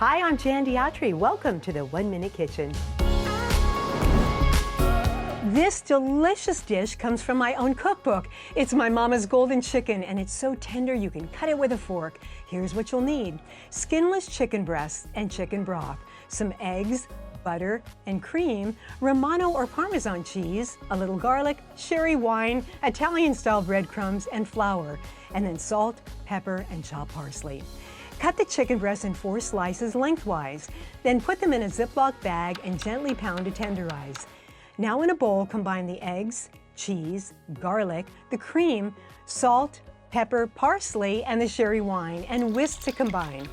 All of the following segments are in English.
Hi, I'm Jan Diatri. Welcome to the 1 Minute Kitchen. This delicious dish comes from my own cookbook. It's my mama's golden chicken, and it's so tender you can cut it with a fork. Here's what you'll need: skinless chicken breasts and chicken broth, some eggs, butter and cream, Romano or Parmesan cheese, a little garlic, sherry wine, Italian-style breadcrumbs, and flour, and then salt, pepper, and chopped parsley. Cut the chicken breasts in 4 slices lengthwise, then put them in a Ziploc bag and gently pound to tenderize. Now in a bowl, combine the eggs, cheese, garlic, the cream, salt, pepper, parsley, and the sherry wine, and whisk to combine.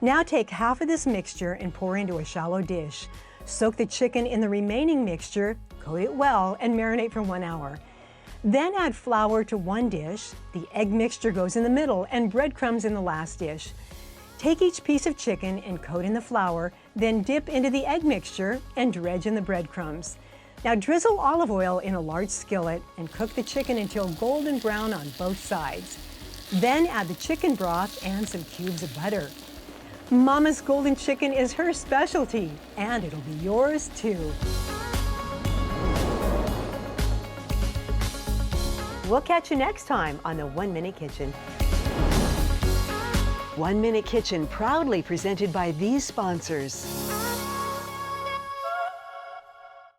Now take half of this mixture and pour into a shallow dish. Soak the chicken in the remaining mixture, coat it well, and marinate for 1 hour. Then add flour to one dish, the egg mixture goes in the middle, and breadcrumbs in the last dish. Take each piece of chicken and coat in the flour, then dip into the egg mixture and dredge in the breadcrumbs. Now drizzle olive oil in a large skillet and cook the chicken until golden brown on both sides. Then add the chicken broth and some cubes of butter. Mama's golden chicken is her specialty, and it'll be yours too. We'll catch you next time on the 1 Minute Kitchen. 1 Minute Kitchen proudly presented by these sponsors.